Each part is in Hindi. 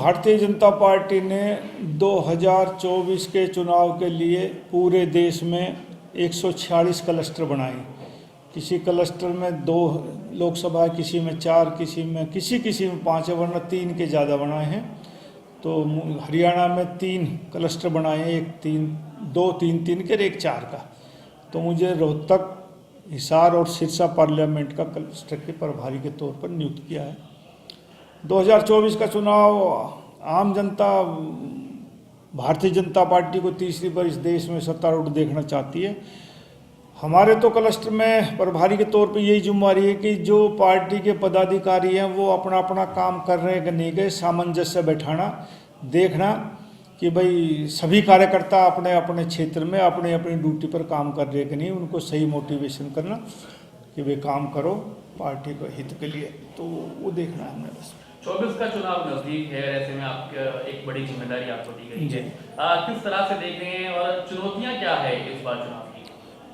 भारतीय जनता पार्टी ने 2024 के चुनाव के लिए पूरे देश में 146 क्लस्टर बनाए। किसी क्लस्टर में 2 लोकसभा, किसी में 4, किसी में 5 है, वरना 3 के ज़्यादा बनाए हैं। तो हरियाणा में 3 क्लस्टर बनाए हैं, एक 3 के, एक 4 का। तो मुझे रोहतक, हिसार और सिरसा पार्लियामेंट का क्लस्टर के प्रभारी के तौर पर नियुक्त किया है। 2024 का चुनाव आम जनता भारतीय जनता पार्टी को तीसरी बार इस देश में सत्तारूढ़ देखना चाहती है। हमारे तो क्लस्टर में प्रभारी के तौर पे यही जिम्मेदारी है कि जो पार्टी के पदाधिकारी हैं वो अपना अपना काम कर रहे हैं कि नहीं गए, सामंजस्य बैठाना, देखना कि भाई सभी कार्यकर्ता अपने अपने क्षेत्र में अपने अपनी ड्यूटी पर काम कर रहे हैं कि नहीं, उनको सही मोटिवेशन करना कि भाई काम करो पार्टी के हित के लिए। तो वो देखना है हमने बस। 24 का चुनाव नजदीक है, ऐसे में आपका एक बड़ी जिम्मेदारी आपको दी गई है। किस तरह से देख रहे हैं और चुनौतियां क्या है इस बार चुनाव की?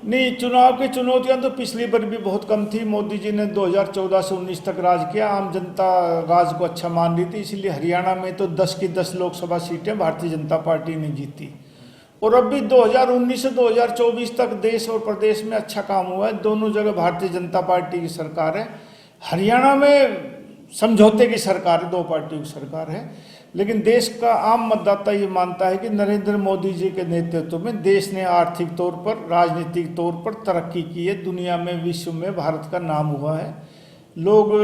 नहीं, चुनाव की चुनौतियां तो पिछली बार भी बहुत कम थी। मोदी जी ने 2014 से 19 तक राज किया, आम जनता राज को अच्छा मान रही थी, इसलिए हरियाणा में तो 10 की 10 लोकसभा सीटें भारतीय जनता पार्टी ने जीती। और अब भी 2019 से 2024 तक देश और प्रदेश में अच्छा काम हुआ है। दोनों जगह भारतीय जनता पार्टी की सरकार है। हरियाणा में समझौते की सरकार है, 2 पार्टियों की सरकार है, लेकिन देश का आम मतदाता ये मानता है कि नरेंद्र मोदी जी के नेतृत्व में देश ने आर्थिक तौर पर, राजनीतिक तौर पर तरक्की की है। दुनिया में, विश्व में भारत का नाम हुआ है। लोग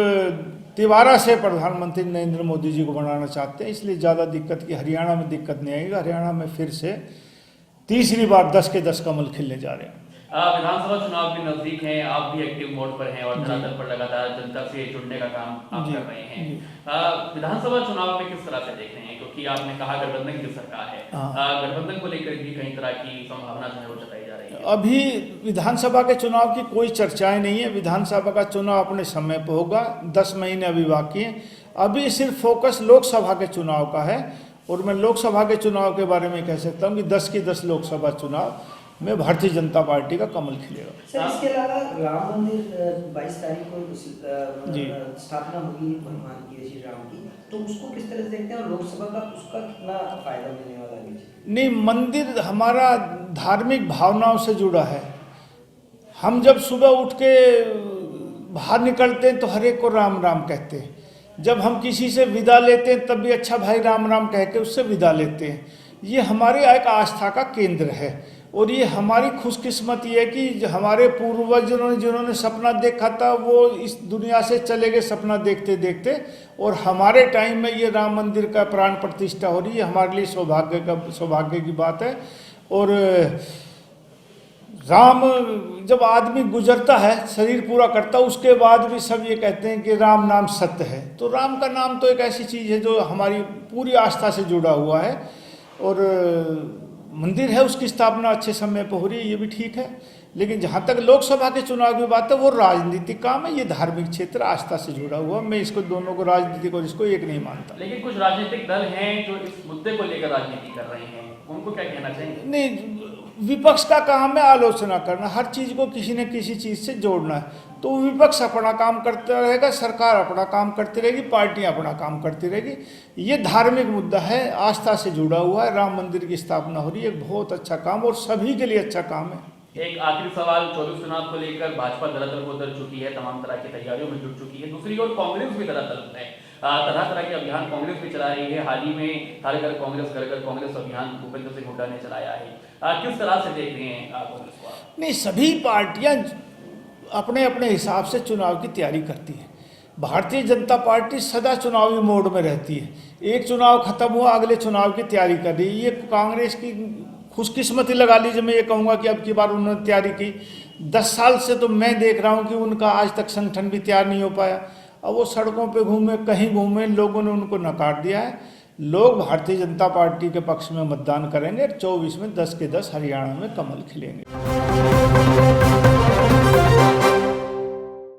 तिबारा से प्रधानमंत्री नरेंद्र मोदी जी को बनाना चाहते हैं, इसलिए ज़्यादा दिक्कत की हरियाणा में दिक्कत नहीं आएगी। हरियाणा में फिर से तीसरी बार 10 के 10 कमल खिलने जा रहे हैं। विधानसभा चुनाव भी नजदीक हैं, आप भी एक्टिव मोड पर हैं और धरातल पर लगातार जनता से जुड़ने का काम आप कर रहे हैं। विधानसभा चुनाव में किस तरह से देख रहे हैं, क्योंकि आपने कहा गठबंधन की सरकार है, गठबंधन को लेकर भी कई तरह की संभावना जो है वो जताई जा रही है। अभी विधानसभा के चुनाव की कोई चर्चाएं नहीं है। विधानसभा का चुनाव अपने समय पर होगा, 10 महीने अभी बाकी हैं। अभी सिर्फ फोकस लोकसभा के चुनाव का है, और मैं लोकसभा के चुनाव के बारे में कह सकता हूँ कि 10 की 10 लोकसभा चुनाव में भारतीय जनता पार्टी का कमल खिलेगा। सर, इसके अलावा राम मंदिर 22 तारीख को स्थापना होगी भगवान की, श्री राम की, तो उसको किस तरह से देखते हैं और लोकसभा का उसका कितना फायदा मिलने वाला है? नहीं, मंदिर हमारा धार्मिक भावनाओं से जुड़ा है। हम जब सुबह उठ के बाहर निकलते हैं तो हर एक को राम राम कहते हैं। जब हम किसी से विदा लेते हैं तब भी अच्छा भाई राम राम कह के उससे विदा लेते हैं। ये हमारी एक आस्था का केंद्र है, और ये हमारी खुशकिस्मती है कि हमारे पूर्वजों ने जिन्होंने सपना देखा था वो इस दुनिया से चले गए सपना देखते देखते, और हमारे टाइम में ये राम मंदिर का प्राण प्रतिष्ठा हो रही है। हमारे लिए सौभाग्य की बात है। और राम जब आदमी गुजरता है, शरीर पूरा करता है, उसके बाद भी सब ये कहते हैं कि राम नाम सत्य है। तो राम का नाम तो एक ऐसी चीज़ है जो हमारी पूरी आस्था से जुड़ा हुआ है, और मंदिर है उसकी स्थापना अच्छे समय पर हो रही है, ये भी ठीक है। लेकिन जहाँ तक लोकसभा के चुनाव की बात है वो राजनीतिक काम है, ये धार्मिक क्षेत्र आस्था से जुड़ा हुआ। मैं इसको दोनों को, राजनीतिक और इसको एक नहीं मानता। लेकिन कुछ राजनीतिक दल हैं जो इस मुद्दे को लेकर राजनीति कर रहे हैं, उनको क्या कहना चाहेंगे? नहीं, विपक्ष का काम है आलोचना करना, हर चीज़ को किसी न किसी चीज़ से जोड़ना है। तो विपक्ष अपना काम करता रहेगा, सरकार अपना काम करती रहेगी, पार्टियां अपना काम करती रहेगी। ये धार्मिक मुद्दा है, आस्था से जुड़ा हुआ है। राम मंदिर की स्थापना हो रही है, एक बहुत अच्छा काम और सभी के लिए अच्छा काम है। एक आखिरी सवाल, 24 चुनाव को लेकर भाजपा धरातल को उतर चुकी है, तमाम तरह की तैयारियों में जुट चुकी है। दूसरी ओर कांग्रेस भी धरातल है, तरह तरह के अभियान कांग्रेस भी चला रही है। हाल ही में हर घर कांग्रेस, घर घर कांग्रेस अभियान भूपेंद्र सिंह हुड्डा ने चलाया है। किस तरह से देख रहे हैं कांग्रेस को? नहीं, सभी पार्टियां अपने अपने हिसाब से चुनाव की तैयारी करती है। भारतीय जनता पार्टी सदा चुनावी मोड में रहती है। एक चुनाव खत्म हुआ, अगले चुनाव की तैयारी कर रही है। ये कांग्रेस की खुशकिस्मती लगा लीजिए। मैं ये कहूँगा कि अब की बार उन्होंने तैयारी की। 10 साल से तो मैं देख रहा हूँ कि उनका आज तक संगठन भी तैयार नहीं हो पाया। अब वो सड़कों पे घूमे, कहीं घूमे, लोगों ने उनको नकार दिया है। लोग भारतीय जनता पार्टी के पक्ष में मतदान करेंगे। 24 में 10 के 10 हरियाणा में कमल खिलेंगे।